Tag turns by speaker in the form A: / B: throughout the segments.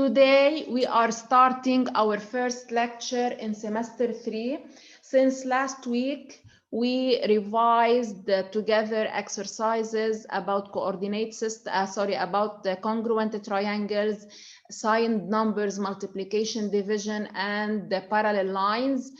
A: Today we are starting our first lecture in semester 3. Since last week we revised together exercises about coordinate system, about the congruent triangles, signed numbers, multiplication, division, and the parallel lines.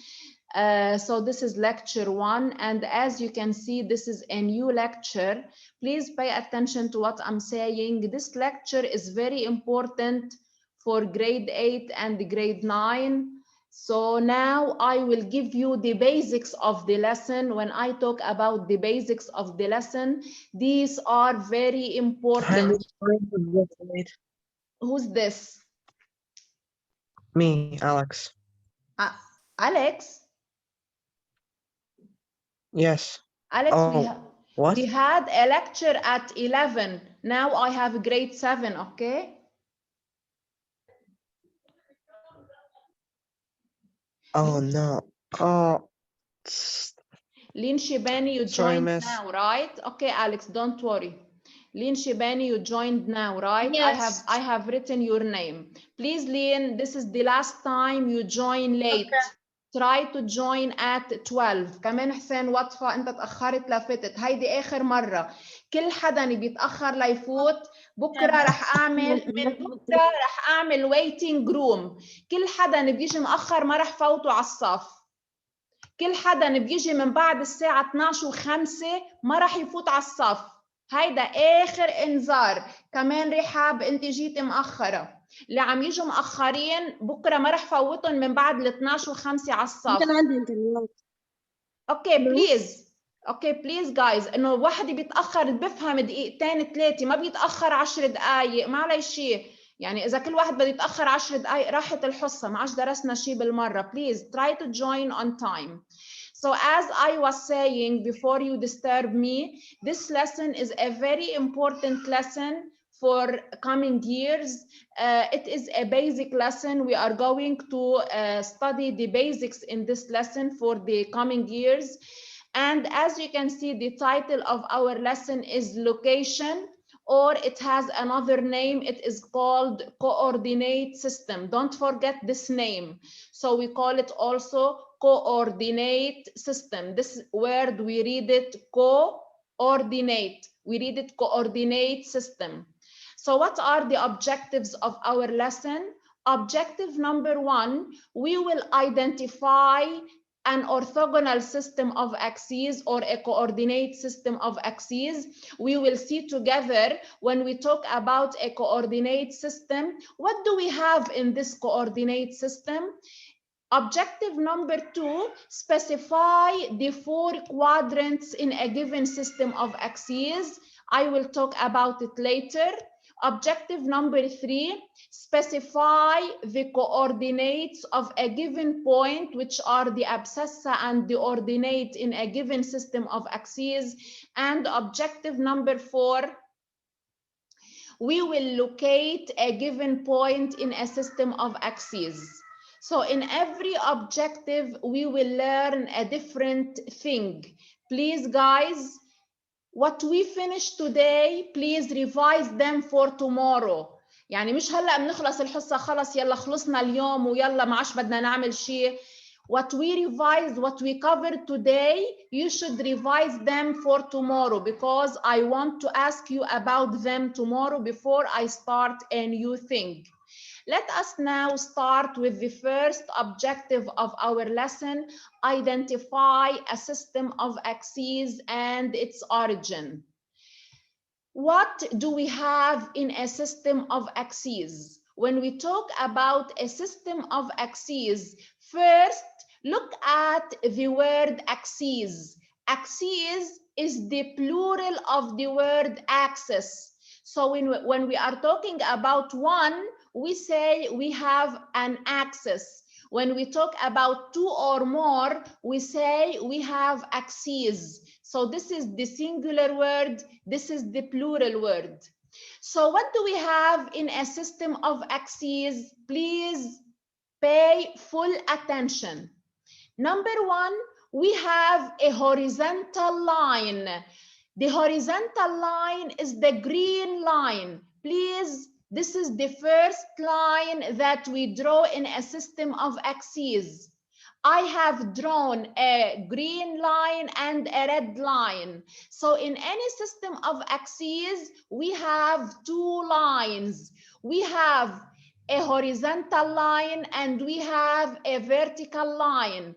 A: So this is lecture 1, and as you can see, this is a new lecture. Please pay attention to what I'm saying. This lecture is very important for grade 8 and grade 9. So now I will give you the basics of the lesson. When I talk about the basics of the lesson, these are very important. Who's this?
B: Me, Alex.
A: Alex?
B: Yes.
A: Alex,
B: what?
A: we had a lecture at 11. Now I have grade 7, okay?
B: Oh, no. Oh.
A: Lynn Shibani, you joined now, right? Okay, Alex, don't worry. Lynn Shibani, you joined now, right?
C: Yes.
A: I have written your name. Please, Lynn, this is the last time you join late. Okay. Try to join at 12. كمان حسين وطفة انت تأخرت لفتت. هيدي آخر مرة. كل حدا بيتأخر ليفوت. بكرة رح أعمل waiting room. كل حدا بيجي مأخر ما رح فوته على الصف. كل حدا بيجي من بعد الساعة 12:05 ما راح يفوت على الصف. هيدا آخر إنذار. كمان رحاب أنت جيت مأخرة. اللي عم يجوا مأخرين بكرة ما راح فوتهم من بعد 12:05 على الصف.
C: كان عندي انترنت.
A: أوكي بليز. أوكي بليز جايز إنه واحد بيتأخر بفهم دقيقتين 3 ما بيتأخر 10 دقايق ما علي شيء. يعني إذا كل واحد بده يتأخر 10 دقايق راحت الحصة ما عادش درسنا شيء بالمرة. Please try to join on time. So as I was saying before you disturb me, this lesson is a very important lesson for coming years. It is a basic lesson. We are going to study the basics in this lesson for the coming years. And as you can see, the title of our lesson is location, or it has another name. It is called coordinate system. Don't forget this name. So we call it also coordinate system. This word we read it coordinate. We read it coordinate system. So what are the objectives of our lesson? Objective number 1, we will identify an orthogonal system of axes or a coordinate system of axes. We will see together when we talk about a coordinate system, what do we have in this coordinate system? Objective number 2, specify the 4 quadrants in a given system of axes. I will talk about it later. Objective number 3, specify the coordinates of a given point, which are the abscissa and the ordinate in a given system of axes. And objective number 4, we will locate a given point in a system of axes. So in every objective, we will learn a different thing. Please, guys, what we finish today, please revise them for tomorrow. يعني مش هلأ بنخلص الحصة خلص يلا خلصنا اليوم ويلا ما عادش بدنا نعمل شيء. What we revised, what we covered today, you should revise them for tomorrow because I want to ask you about them tomorrow before I start a new thing. Let us now start with the first objective of our lesson, identify a system of axes and its origin. What do we have in a system of axes? When we talk about a system of axes, first, look at the word axes. Axes is the plural of the word axis. So when we are talking about one, we say we have an axis. When we talk about 2 or more, we say we have axes. So this is the singular word, this is the plural word. So what do we have in a system of axes? Please pay full attention. Number 1, we have a horizontal line. The horizontal line is the green line. Please This is the first line that we draw in a system of axes. I have drawn a green line and a red line. So in any system of axes, we have two lines. We have a horizontal line and we have a vertical line.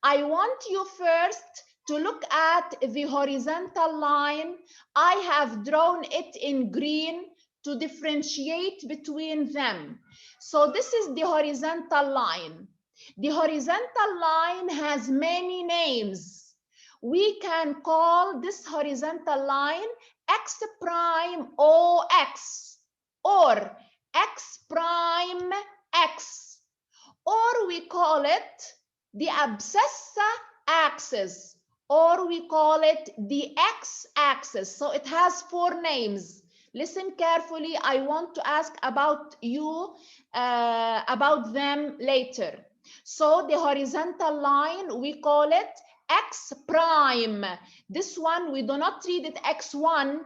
A: I want you first to look at the horizontal line. I have drawn it in green to differentiate between them. So this is the horizontal line. The horizontal line has many names. We can call this horizontal line x prime OX or x prime X, or we call it the abscissa axis, or we call it the x-axis. So it has four names. Listen carefully. I want to ask about them later. So the horizontal line, we call it x prime. This one, we do not read it x1.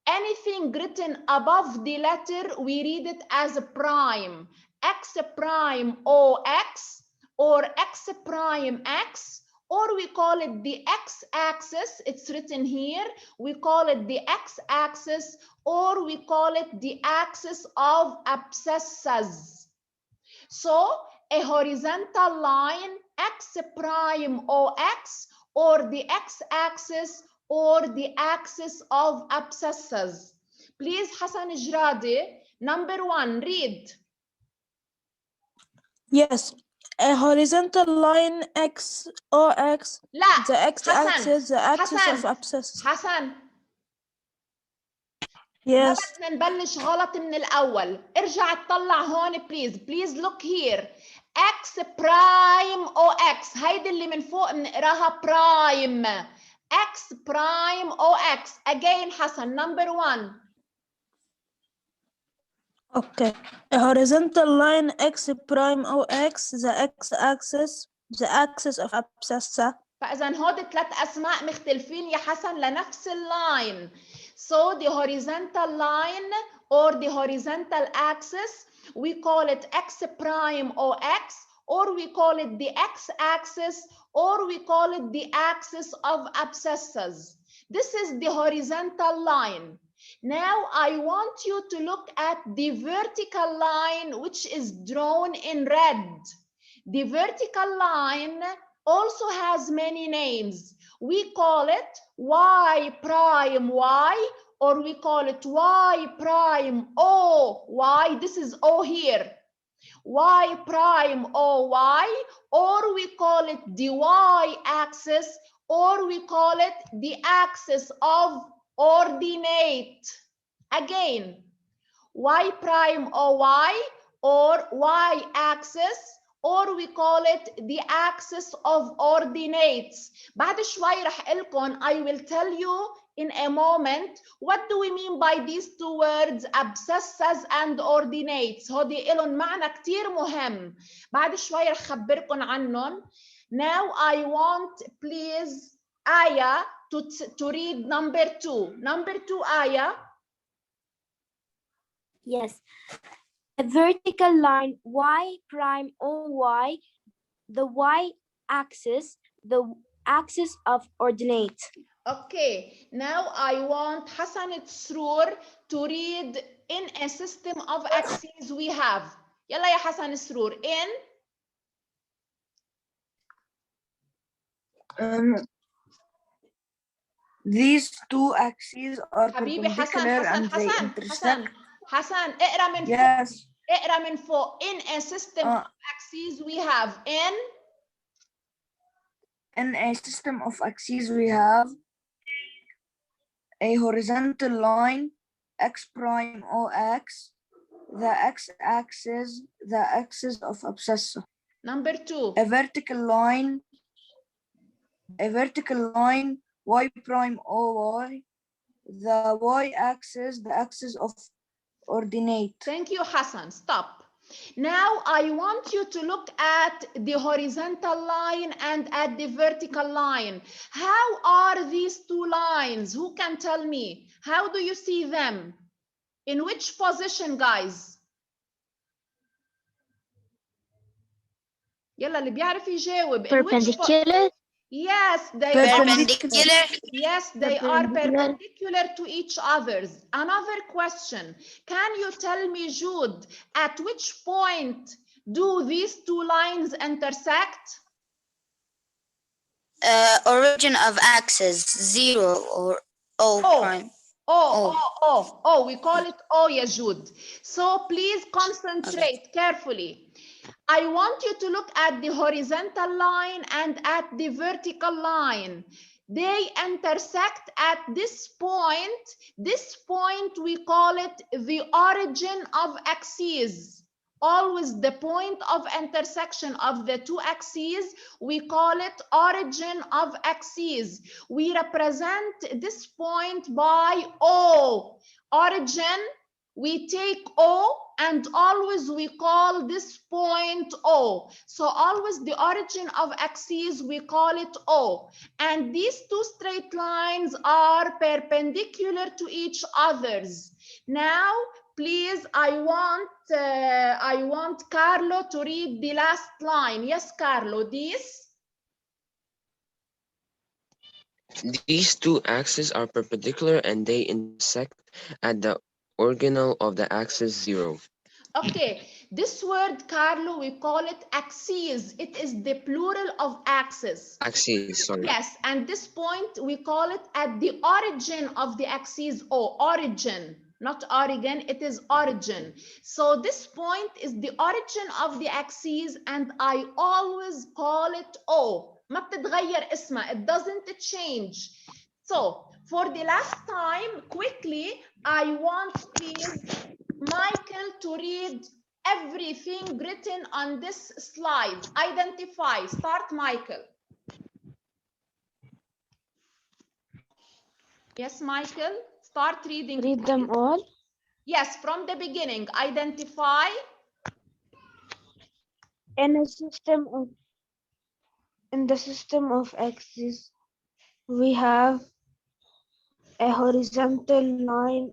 A: Anything written above the letter, we read it as a prime. X prime OX or x prime X, or we call it the x-axis. It's written here. We call it the x-axis, or we call it the axis of abscissas. So a horizontal line, x prime OX, or the x-axis, or the axis of abscissas. Please, Hassan Jradi, number one, read.
C: Yes, a horizontal line x or x.
A: لا
C: The x-axis, the axis
A: حسن
C: of abscess.
A: حسن
C: Yes.
A: ما بدنا نبلش غلط من الأول. ارجع اطلع هون please. Please look here. x prime او x. هيدي اللي من فوق بنقراها prime. x prime او x. Again حسن, number one.
C: Okay. A horizontal line x prime o x, the x-axis, the axis of abscissa.
A: فإذا هود ثلاث أسماء مختلفين يا حسن لنفس اللاين. So the horizontal line or the horizontal axis, we call it x prime or x, or we call it the x-axis, or we call it the axis of abscissas. This is the horizontal line. Now I want you to look at the vertical line, which is drawn in red. The vertical line also has many names. We call it y prime y, or we call it y prime o y. This is o here. Y prime o y, or we call it the y-axis, or we call it the axis of ordinate. Again, y prime o y, or y-axis, or we call it the axis of ordinates. بعد شوي رح لكم, I will tell you in a moment what do we mean by these two words abscissas and ordinates. هودي إلهم معنى كتير مهم. بعد شوي رح خبركم عنهم. Now I want please Aya to read number two. Number two, Aya.
D: Yes. A vertical line y prime o y, the y-axis, the axis of ordinate.
A: Okay, now I want Hassan Sroor to read in a system of axes we have. يلا يا حسن سرور.
E: These two axes are
A: حبيبي حسن
E: perpendicular
A: حسن
E: and they
A: حسن
E: intersect.
A: حسن اقرا من فوق.
E: Yes.
A: اقرا من فوق. In a system of axes we have
E: In a system of axes we have a horizontal line x prime o x, the x-axis, the axis of abscissa.
A: number two.
E: A vertical line y prime o y, the y-axis, the axis of ordinate.
A: Thank you, Hassan. Stop. Now I want you to look at the horizontal line and at the vertical line. How are these two lines? Who can tell me? How do you see them? In which position, guys? يلا اللي بيعرف يجاوب. In which
D: Perpendicular.
A: Yes, they
C: Perpendicular.
A: are. Yes, they are perpendicular to each others. Another question. Can you tell me, Jude, at which point do these two lines intersect?
F: Origin of axis 0 or O prime.
A: We call it O, yeah, Jude. So please concentrate carefully. I want you to look at the horizontal line and at the vertical line. They intersect at this point. This point, we call it the origin of axes. Always the point of intersection of the two axes, we call it origin of axes. We represent this point by O. Origin, we take O and always we call this point O. So always the origin of axes, we call it O. And these two straight lines are perpendicular to each others. Now, please, I want Carlo to read the last line. Yes, Carlo, this?
G: These two axes are perpendicular and they intersect at the organelle of the axis 0.
A: Okay, this word, Carlo, we call it axes. It is the plural of axis.
G: Axes, sorry.
A: Yes, and this point, we call it at the origin of the axis O, origin. Not origin, it is origin. So this point is the origin of the axis and I always call it O. ما بتتغير اسمها, it doesn't change. So for the last time, quickly, I want please Michael to read everything written on this slide. Identify. Start, Michael. Yes, Michael. Start reading.
D: Read them all.
A: Yes, from the beginning. Identify.
D: In the system of axes, we have a horizontal line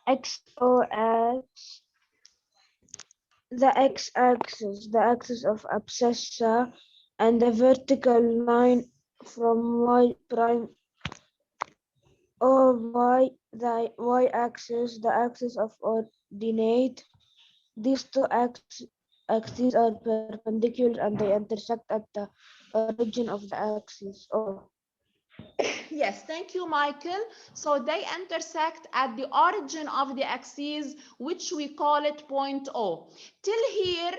D: XOX, the x-axis, the axis of abscissa, and the vertical line from Y prime or Y, the y-axis, the axis of ordinate. These two axes are perpendicular and they intersect at the origin of the axis.
A: Yes, thank you, Michael. So they intersect at the origin of the axis, which we call it point O. Till here,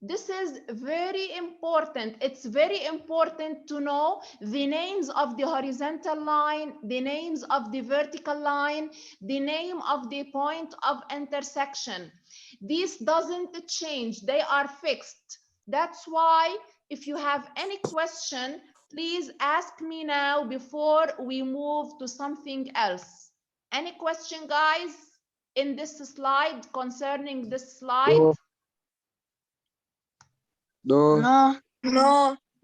A: this is very important. It's very important to know the names of the horizontal line, the names of the vertical line, the name of the point of intersection. This doesn't change. They are fixed. That's why if you have any question, please ask me now before we move to something else. Any question, guys, in this slide, concerning this slide?
E: No.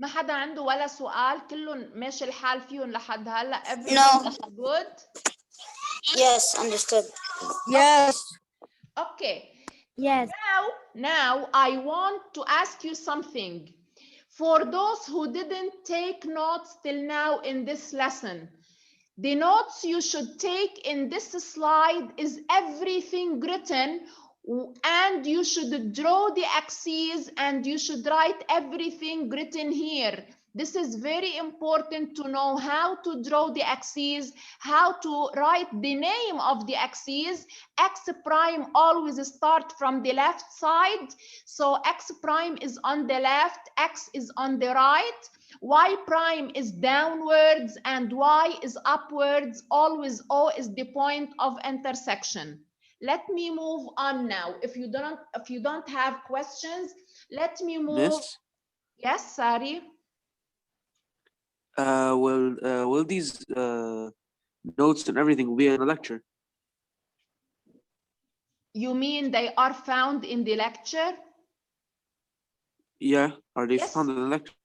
A: ما حدا عنده ولا سؤال؟ كلهم ماشي الحال فيهم لحد هلا؟
F: No.
A: Everything is good?
F: Yes, understood.
E: Yes.
A: Okay.
D: Yes.
A: Now I want to ask you something. For those who didn't take notes till now in this lesson, the notes you should take in this slide is everything written, and you should draw the axes and you should write everything written here. This is very important to know how to draw the axes, how to write the name of the axes. X prime always start from the left side. So X prime is on the left, X is on the right, Y prime is downwards and Y is upwards. Always O is the point of intersection. Let me move on now. If you don't have questions, let me move.
H: Miss,
A: Yes, Sari.
H: will these notes and everything be in the lecture?
A: You mean they are found in the lecture?
H: Yeah, are they
A: Yes.
H: found in the lecture?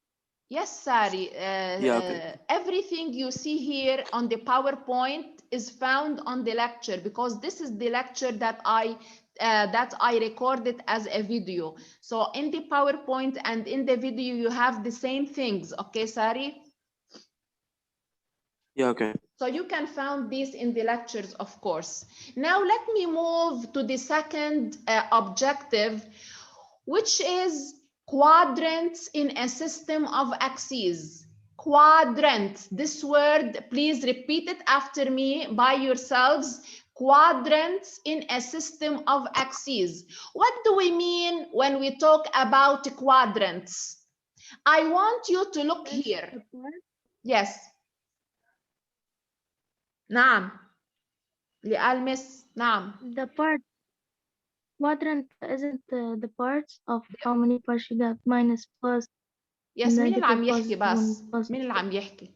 A: Yes, Sari.
H: Yeah, okay.
A: Everything you see here on the PowerPoint is found on the lecture, because this is the lecture that I recorded as a video. So in the PowerPoint and in the video, you have the same things. Okay, Sari?
H: Yeah, okay.
A: So you can find these in the lectures, of course. Now let me move to the second objective, which is quadrants in a system of axes. Quadrants, this word, please repeat it after me by yourselves. Quadrants in a system of axes. What do we mean when we talk about quadrants? I want you to look here. Yes. نعم. اللي قال مس نعم.
I: The part quadrant isn't the parts of how many parts you got minus plus
A: يس مين اللي عم
I: negative
A: يحكي
I: positive
A: بس؟
I: 1 plus
A: مين اللي عم يحكي؟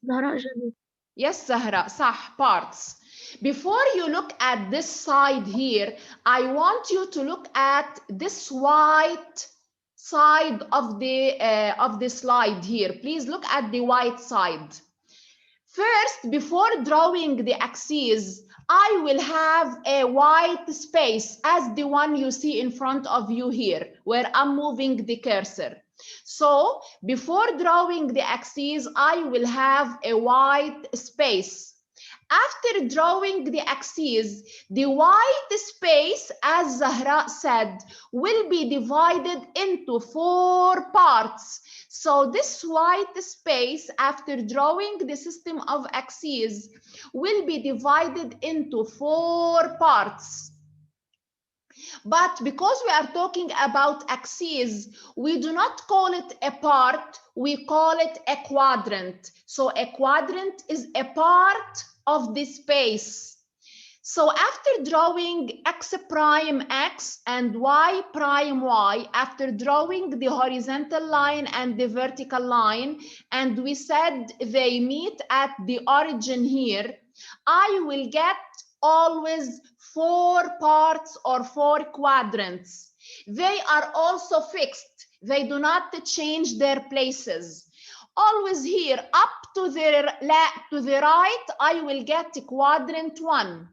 I: زهراء جدي.
A: Yes, Zahra, صح, parts. Before you look at this side here, I want you to look at this white side of the slide here. Please look at the white side. First, before drawing the axes, I will have a white space as the one you see in front of you here, where I'm moving the cursor. So before drawing the axes, I will have a white space. After drawing the axes, the white space, as Zahra said, will be divided into 4 parts. So this white space, after drawing the system of axes, will be divided into 4 parts. But because we are talking about axes, we do not call it a part, we call it a quadrant. So a quadrant is a part of the space. So after drawing x prime x and y prime y, after drawing the horizontal line and the vertical line, and we said they meet at the origin here, I will get always 4 parts or 4 quadrants. They are also fixed. They do not change their places. Always here up to the right, I will get quadrant 1.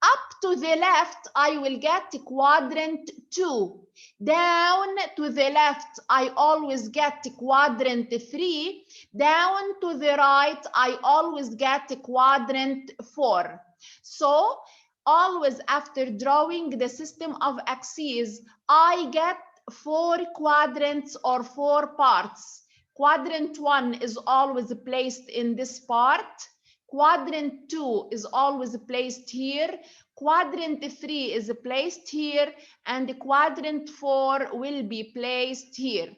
A: Up to the left, I will get quadrant 2. Down to the left, I always get quadrant 3. Down to the right, I always get quadrant 4. So always after drawing the system of axes, I get 4 quadrants or 4 parts. Quadrant 1 is always placed in this part. Quadrant 2 is always placed here. Quadrant 3 is placed here, and quadrant 4 will be placed here.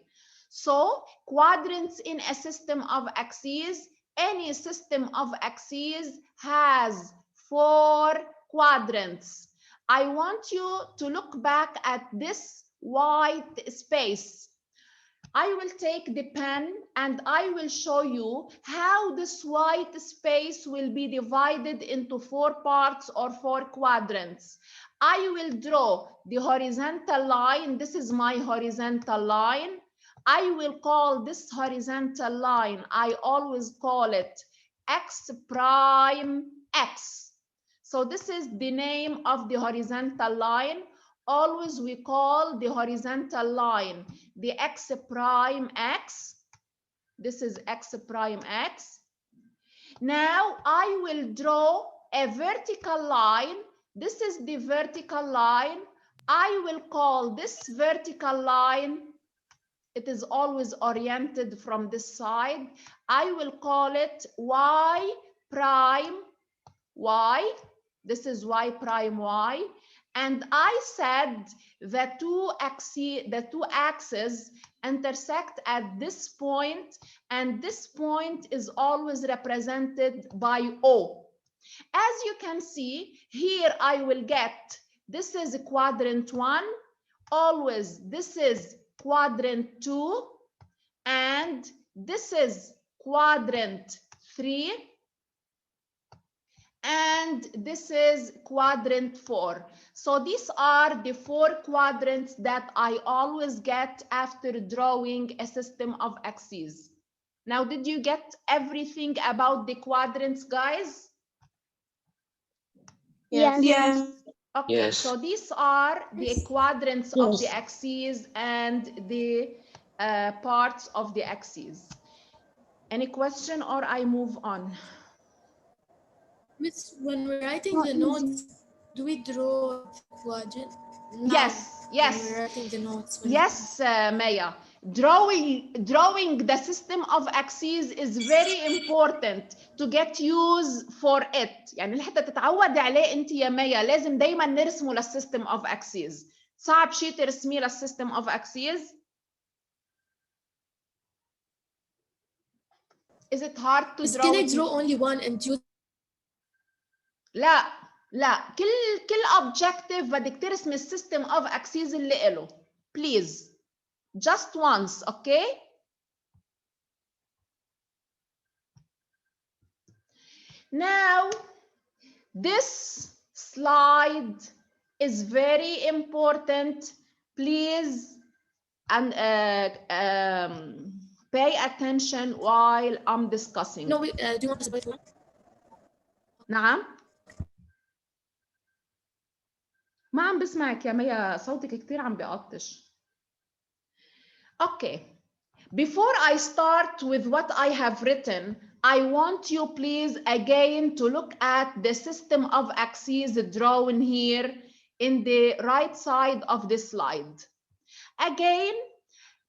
A: So quadrants in a system of axes, any system of axes has 4 quadrants. I want you to look back at this white space. I will take the pen and I will show you how this white space will be divided into 4 parts or 4 quadrants. I will draw the horizontal line. This is my horizontal line. I will call this horizontal line, I always call it x prime x. So this is the name of the horizontal line. Always we call the horizontal line the x prime x. This is x prime x. Now I will draw a vertical line. This is the vertical line. I will call this vertical line, it is always oriented from this side. I will call it y prime y. This is y prime y. And I said the two axes intersect at this point, and this point is always represented by O. As you can see, here I will get, this is quadrant 1, always this is quadrant 2, and this is quadrant 3, and this is quadrant 4. So these are the 4 quadrants that I always get after drawing a system of axes. Now, did you get everything about the quadrants, guys?
D: Yes.
C: Yes.
A: Okay,
G: Yes.
A: so these are the quadrants of the
D: Yes.
A: axes and the parts of the axes. Any question or I move on?
J: Miss, when we're writing
D: Not
J: the
D: easy.
J: notes, do we draw the quadrant?
A: Yes,
J: When
A: yes.
J: we're writing the notes.
A: Yes, Maya. Drawing the system of axes is very important to get use for it. يعني لحتى تتعود عليه انت يا مايا لازم دايما نرسمه للسيستم of axes. صعب شيء ترسميه للسيستم of axes. Is it hard to draw?
J: Can I draw only one and choose?
A: لا كل objective بدك ترسمي السيستم of axes اللي له. Please. Just once, okay? Now, this slide is very important. Please and pay attention while I'm discussing.
J: No, do you want to separate one?
A: نعم. ما عم بسمعك يا ميا، صوتك كتير عم بيقطش. Okay. Before I start with what I have written, I want you please again to look at the system of axes drawn here in the right side of the slide. Again,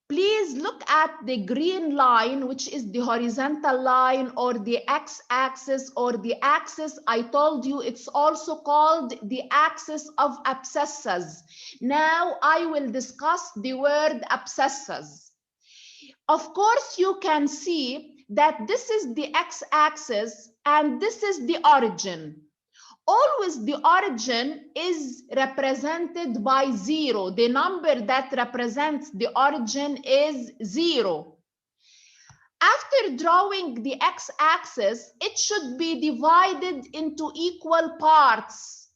A: please look at the green line, which is the horizontal line or the x-axis or the axis. I told you it's also called the axis of abscissas. Now I will discuss the word abscissas. Of course, you can see that this is the x-axis and this is the origin. Always the origin is represented by 0. The number that represents the origin is 0. After drawing the x-axis, it should be divided into equal parts.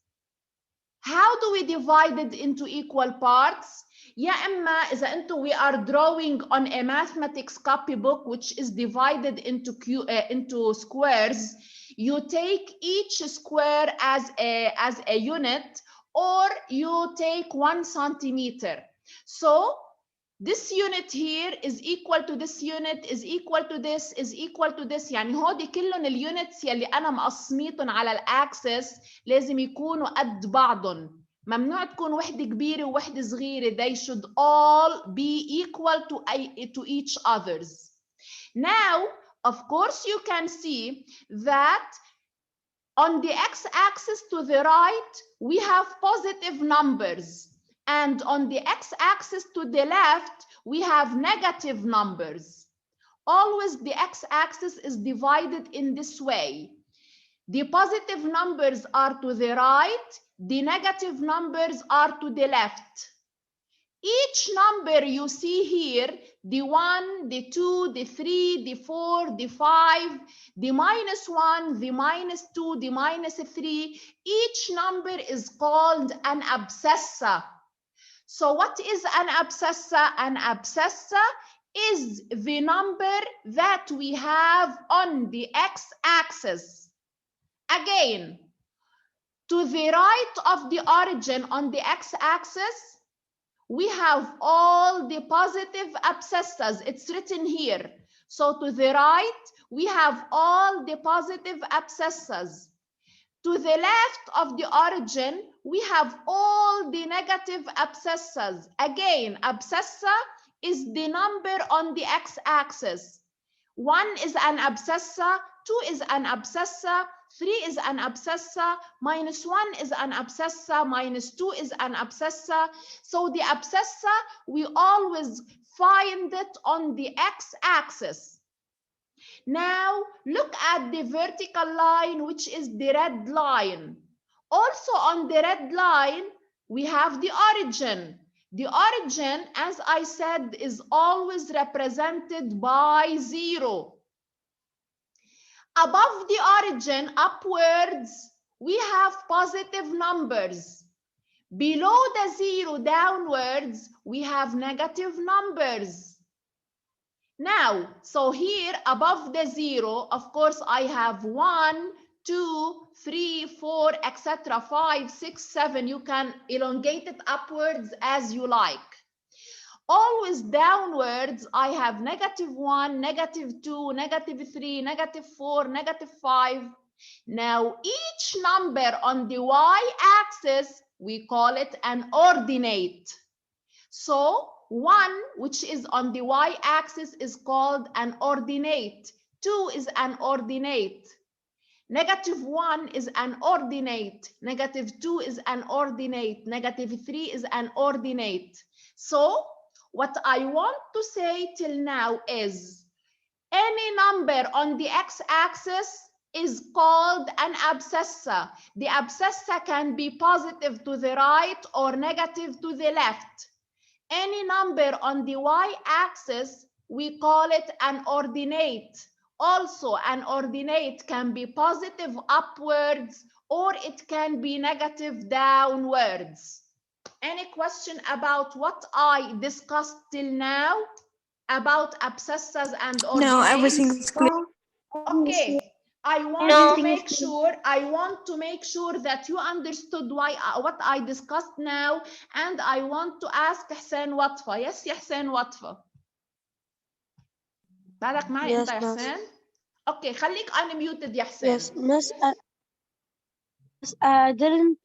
A: How do we divide it into equal parts? يا إما إذا أنتم we are drawing on a mathematics copybook which is divided into squares, you take each square as a unit, or you take 1 centimeter. So this unit here is equal to this unit is equal to this is equal to this. يعني هودي كلهم اليونتس يلي أنا مقسميتهم على الأكسس لازم يكونوا قد بعضهم. ممنوع تكون وحدة كبيرة ووحدة صغيرة. They should all be equal to each others. Now, of course, you can see that on the x-axis to the right, we have positive numbers. And on the x-axis to the left, we have negative numbers. Always the x-axis is divided in this way. The positive numbers are to the right, the negative numbers are to the left. Each number you see here, the 1, the 2, the 3, the 4, the 5, the -1, the -2, the -3, each number is called an abscissa. So what is an abscissa? An abscissa is the number that we have on the x-axis. Again, to the right of the origin on the x-axis, we have all the positive abscissas. It's written here. So to the right, we have all the positive abscissas. To the left of the origin, we have all the negative abscissas. Again, abscissa is the number on the x-axis. 1 is an abscissa, 2 is an abscissa, 3 is an abscissa, -1 is an abscissa, -2 is an abscissa. So the abscissa, we always find it on the x-axis. Now, look at the vertical line, which is the red line. Also on the red line, we have the origin. The origin, as I said, is always represented by 0. Above the origin, upwards, we have positive numbers. Below the 0, downwards, we have negative numbers. Now, so here above the 0, of course, I have 1, 2, 3, 4, etc. 5, 6, 7. You can elongate it upwards as you like. Always downwards, I have -1, -2, -3, -4, -5. Now, each number on the y-axis, we call it an ordinate. So, 1, which is on the y-axis, is called an ordinate. 2 is an ordinate. -1 is an ordinate. -2 is an ordinate. -3 is an ordinate. So, what I want to say till now is any number on the x-axis is called an abscissa. The abscissa can be positive to the right or negative to the left. Any number on the y-axis, we call it an ordinate. Also, an ordinate can be positive upwards or it can be negative downwards. Any question about what I discussed till now about abscissas and ordinates?
C: No, everything's clear.
A: Okay. I want
F: No.
A: to make sure that you understood what I discussed now, and I want to ask حسين وطفة. Yes يا حسين وطفة. بالك معي انت
D: Yes,
A: يا
D: miss.
A: حسين؟ اوكي خليك unmuted يا حسين.
D: Yes, miss. I didn't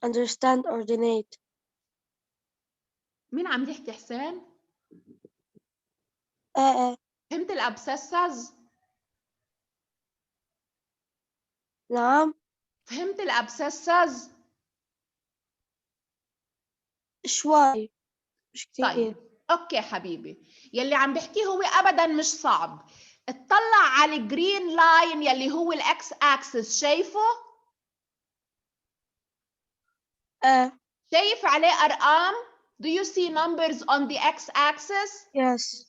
D: understand ordinate.
A: مين عم يحكي حسين؟ فهمت الابسسز؟
D: نعم.
A: فهمت الابسسز؟
D: شوي مش كتير.
A: طيب اوكي حبيبي، يلي عم بحكيه هو ابدا مش صعب. اطلع على الجرين لاين يلي هو الاكس اكسس، شايفه؟ شايف عليه ارقام؟ Do you see numbers on the x-axis?
D: Yes.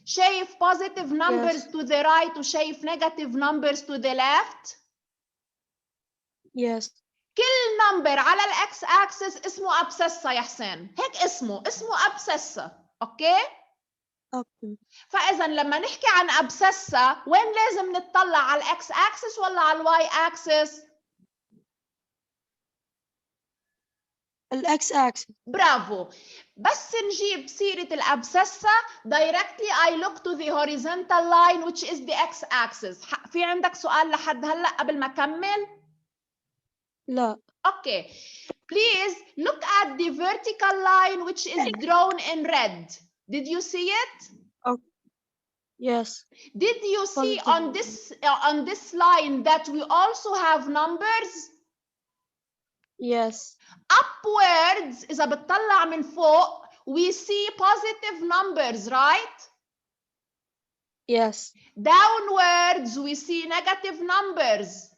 A: شايف positive numbers to the right وشايف negative numbers to the left؟
D: Yes.
A: كل نمبر على الاكس اكسس اسمه ابسسة يا حسين، هيك اسمه ابسسة، اوكي؟
D: اوكي.
A: فاذا لما نحكي عن ابسسة وين لازم نطلع، على الاكس اكسس ولا على الواي اكسس؟
D: الاكس اكسس.
A: برافو. بس نجيب سيرة الابسسة directly I look to the horizontal line which is the x axis. في عندك سؤال لحد هلا قبل ما اكمل؟
D: لا.
A: Okay, please look at the vertical line which is drawn in red. Did you see it?
D: Okay. Yes.
A: Did you see on this line that we also have numbers?
D: Yes.
A: Upwards إذا بتطلع من فوق we see positive numbers, right?
D: Yes.
A: Downwards we see negative numbers.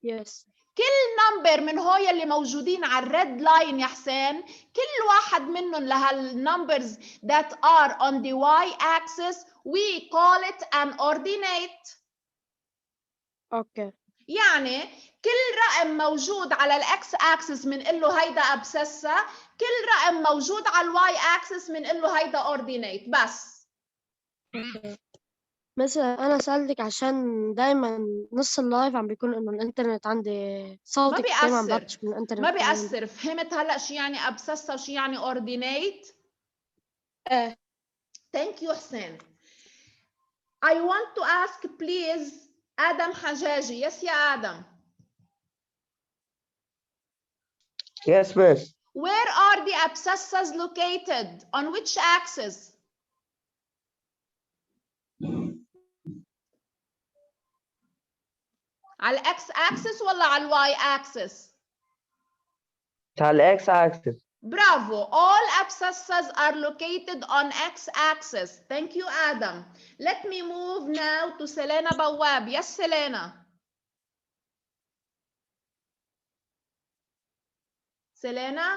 D: Yes.
A: كل نمبر من هوي اللي موجودين على الريد لاين يا حسين، كل واحد منهم لهالنمبرز that are on the y-axis we call it an ordinate.
D: Okay.
A: يعني كل رقم موجود على الاكس اكسس بنقول له هيدا ابسسة، كل رقم موجود على الواي اكسس بنقول له هيدا اوردينيت بس.
D: مثلا انا سألتك عشان دايما نص اللايف عم بيكون انه الانترنت عندي صوتك دايما عم بطش من الانترنت.
A: ما بيأثر. فهمت هلا شو يعني ابسسة وشو يعني اوردينيت؟ Thank you حسين. I want to ask please آدم حجاجي. Yes يا آدم.
B: Yes, miss.
A: Where are the abscissas located? On which axis? على الاكس اكسس ولا على الواي اكسس؟
B: على الاكس اكسس.
A: Bravo. All abscissas are located on x-axis. Thank you, Adam. Let me move now to Selena Bawab. Yes, Selena. Selena?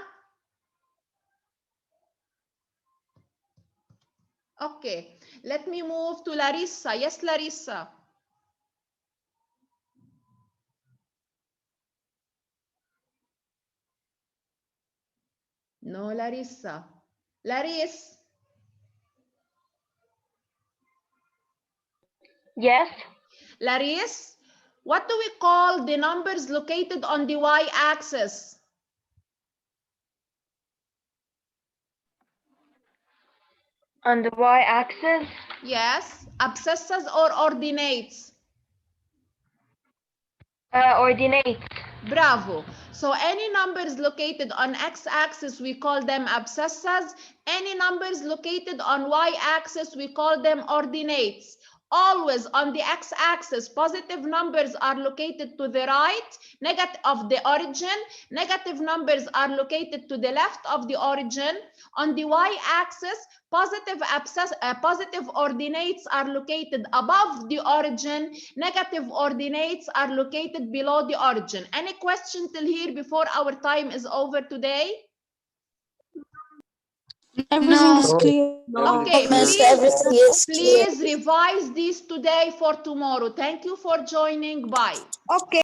A: Okay. Let me move to Larissa. Yes, Larissa. No, Larissa. Laris.
I: Yes.
A: Laris, what do we call the numbers located on the y-axis?
I: On the y-axis,
A: Yes, abscissas or ordinates?
I: ordinates.
A: Bravo. So any numbers located on x-axis, we call them abscissas. Any numbers located on y-axis, we call them ordinates. Always on the x-axis, positive numbers are located to the right, negative of the origin. Negative numbers are located to the left of the origin. On the y-axis, positive ordinates are located above the origin. Negative ordinates are located below the origin. Any question till here before our time is over today?
C: Everything is
B: No.
C: clear.
A: Okay,
F: Miss, everything is clear.
A: please revise these today for tomorrow. Thank you for joining. Bye.
E: Okay.